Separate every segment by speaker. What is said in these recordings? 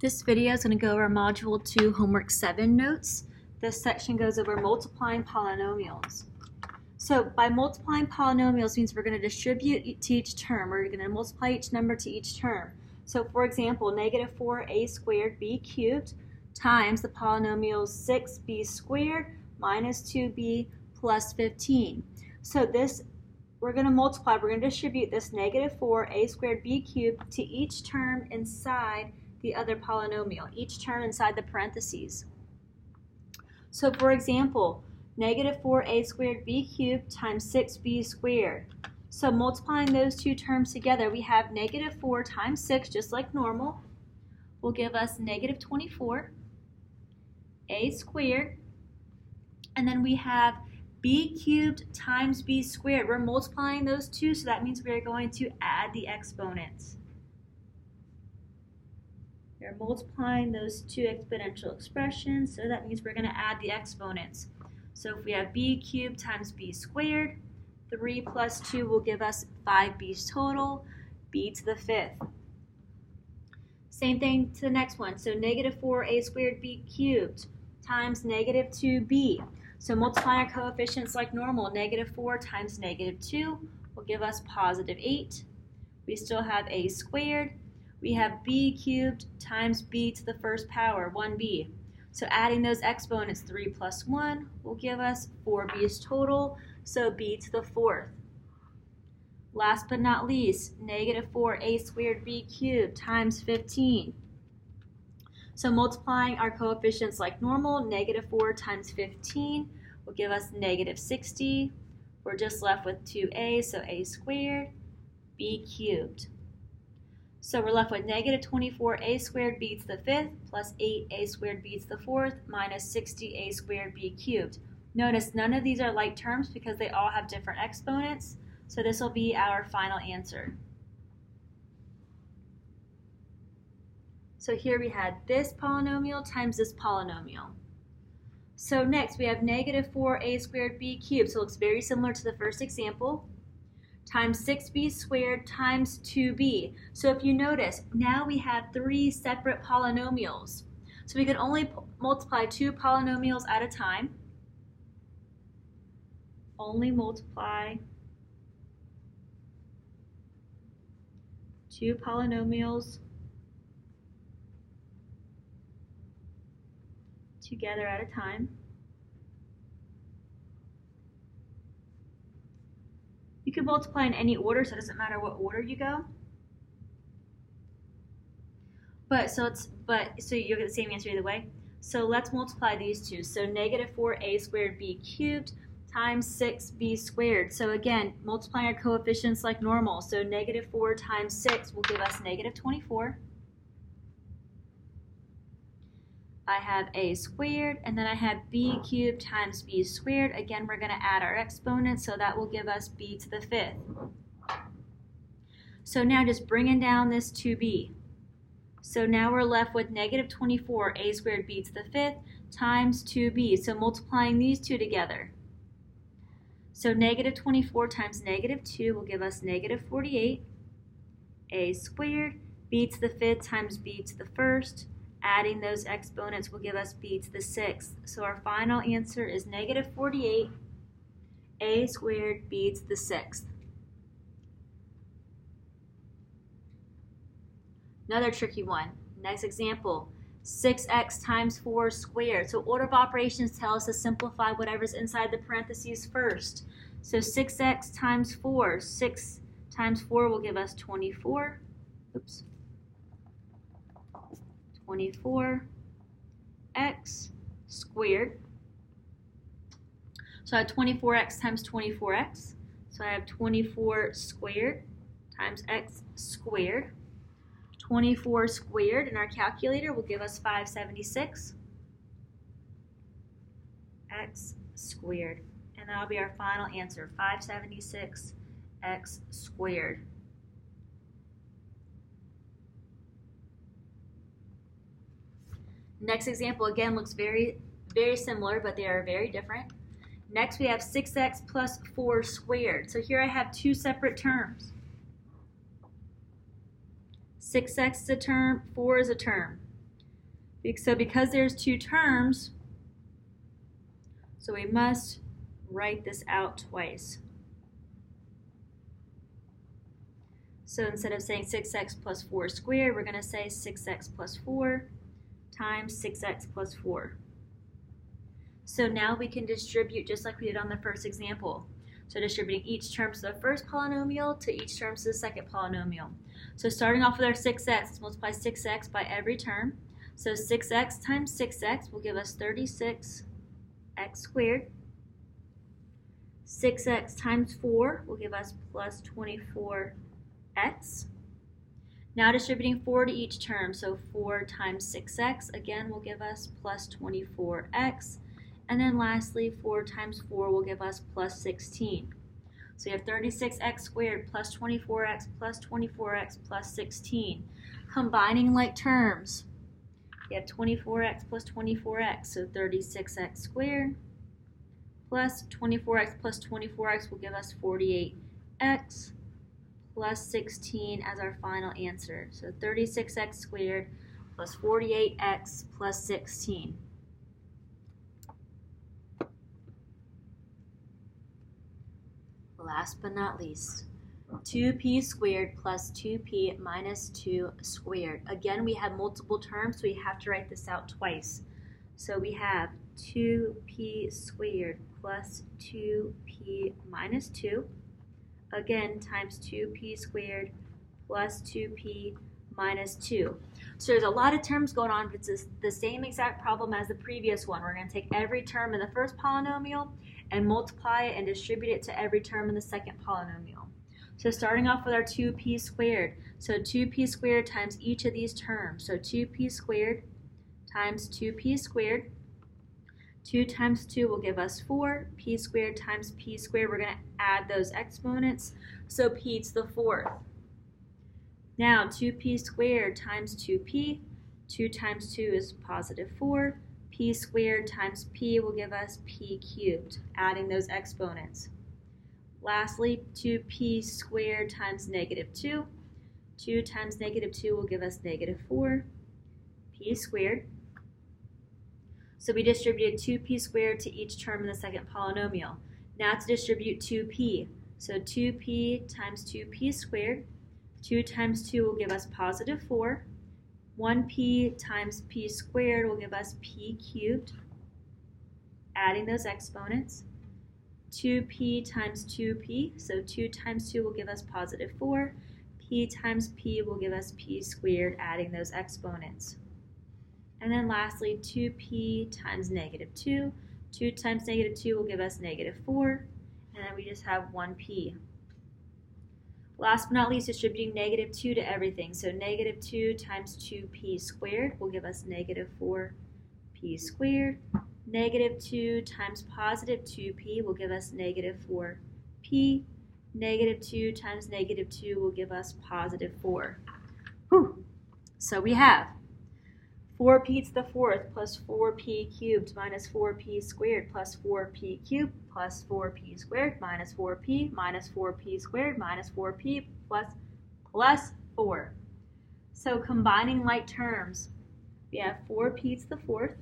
Speaker 1: This video is going to go over Module 2 Homework 7 notes. This section goes over multiplying polynomials. So by multiplying polynomials means we're going to distribute to each term. We're going to multiply each number to each term. So for example, negative 4a squared b cubed times the polynomial 6b squared minus 2b plus 15. So this, we're going to multiply, we're going to distribute this negative 4a squared b cubed to each term inside the other polynomial, each term inside the parentheses. So for example, negative 4a squared b cubed times 6b squared. So multiplying those two terms together, we have negative 4 times 6, just like normal, will give us negative 24, a squared, and then we have b cubed times b squared. We're multiplying those two, so that means we're going to add the exponents. We're multiplying those two exponential expressions, so that means we're going to add the exponents. So if we have b cubed times b squared, 3 plus 2 will give us 5b total, b to the 5th. Same thing to the next one. So negative 4a squared b cubed times negative 2b. So multiplying our coefficients like normal, negative 4 times negative 2 will give us positive 8. We still have a squared. We have b cubed times b to the first power, 1b. So adding those exponents, 3 plus 1, will give us 4b's total, so b to the 4th. Last but not least, negative 4a squared b cubed times 15. So multiplying our coefficients like normal, negative 4 times 15 will give us negative 60. We're just left with 2a, so a squared, b cubed. So we're left with negative 24a squared b to the 5th plus 8a squared b to the 4th minus 60a squared b cubed. Notice none of these are like terms because they all have different exponents, so this will be our final answer. So here we had this polynomial times this polynomial. So next we have negative 4a squared b cubed, so it looks very similar to the first example, times 6b squared times 2b. So if you notice, now we have 3 separate polynomials. So we can only multiply 2 polynomials at a time. Only multiply 2 polynomials together at a time. You can multiply in any order, so it doesn't matter what order you go. So you'll get the same answer either way. So let's multiply these two. So negative 4a squared b cubed times 6b squared. So again, multiplying our coefficients like normal. So negative 4 times 6 will give us negative 24. I have a squared, and then I have b cubed times b squared. Again, we're going to add our exponents, so that will give us b to the 5th. So now just bringing down this 2b. So now we're left with negative 24 a squared b to the 5th times 2b. So multiplying these two together. So negative 24 times negative 2 will give us negative 48 a squared b to the 5th times b to the 1st. Adding those exponents will give us b to the 6th. So our final answer is negative 48 a squared b to the 6th. Another tricky one. Next example, 6x times 4 squared. So order of operations tell us to simplify whatever's inside the parentheses first. So 6x times 4. 6 times 4 will give us 24. Oops. 24x squared. So I have 24x times 24x. So I have 24 squared times x squared. 24 squared in our calculator will give us 576 x squared. And that'll be our final answer, 576 x squared. Next example again looks very similar, but they are very different. Next we have 6x plus 4 squared. So here I have 2 separate terms. 6x is a term, 4 is a term. So because there's two terms, so we must write this out twice. So instead of saying 6x plus 4 squared, we're going to say 6x plus 4 times 6x plus 4. So now we can distribute just like we did on the first example. So distributing each term to the first polynomial to each term to the second polynomial. So starting off with our 6x, let's multiply 6x by every term. So 6x times 6x will give us 36x squared. 6x times 4 will give us plus 24x. Now distributing 4 to each term, so 4 times 6x again will give us plus 24x. And then lastly, 4 times 4 will give us plus 16. So you have 36x squared plus 24x plus 24x plus 16. Combining like terms, you have 24x plus 24x, so 36x squared plus 24x plus 24x will give us 48x plus 16 as our final answer. So 36x squared plus 48x plus 16. Last but not least, 2p squared plus 2p minus 2 squared. Again, we have multiple terms, so we have to write this out twice. So we have 2p squared plus 2p minus 2, again, times 2p squared plus 2p minus 2. So there's a lot of terms going on, but it's the same exact problem as the previous one. We're going to take every term in the first polynomial and multiply it and distribute it to every term in the second polynomial. So starting off with our 2p squared. So 2p squared times each of these terms. So 2p squared times 2p squared. 2 times 2 will give us 4. P squared times p squared. We're going to add those exponents. So p to the 4th. Now 2p squared times 2p. 2 times 2 is positive 4. P squared times p will give us p cubed, adding those exponents. Lastly, 2p squared times negative 2. 2 times negative 2 will give us negative 4. P squared. So we distributed 2p squared to each term in the second polynomial. Now to distribute 2p. So 2p times 2p squared. 2 times 2 will give us positive 4. 1p times p squared will give us p cubed, adding those exponents. 2p times 2p, so 2 times 2 will give us positive 4. P times p will give us p squared, adding those exponents. And then lastly, 2p times negative 2. 2 times negative 2 will give us negative 4. And then we just have 1p. Last but not least, distributing negative 2 to everything. So negative 2 times 2p squared will give us negative 4p squared. Negative 2 times positive 2p will give us negative 4p. Negative 2 times negative 2 will give us positive 4. Whew. So we have 4p to the 4th plus 4p cubed minus 4p squared plus 4p cubed plus 4p squared minus 4p minus 4p squared minus 4p plus 4. So combining like terms, we have 4p to the 4th.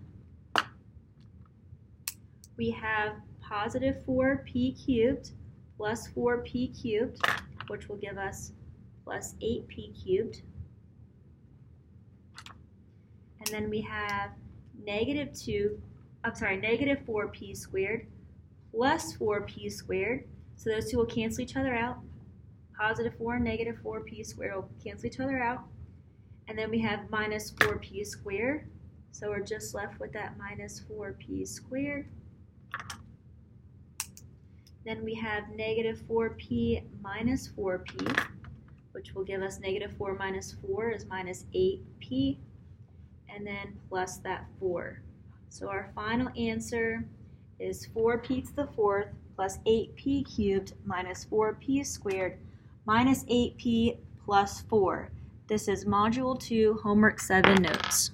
Speaker 1: We have positive 4p cubed plus 4p cubed, which will give us plus 8p cubed. And then we have negative 4p squared plus 4p squared. So those two will cancel each other out. Positive 4 and negative 4p squared will cancel each other out. And then we have minus 4p squared. So we're just left with that minus 4p squared. Then we have negative 4p minus 4p, which will give us negative 4 minus 4 is minus 8p. And then plus that 4. So our final answer is 4p to the 4th plus 8p cubed minus 4p squared minus 8p plus 4. This is Module 2, Homework 7 notes.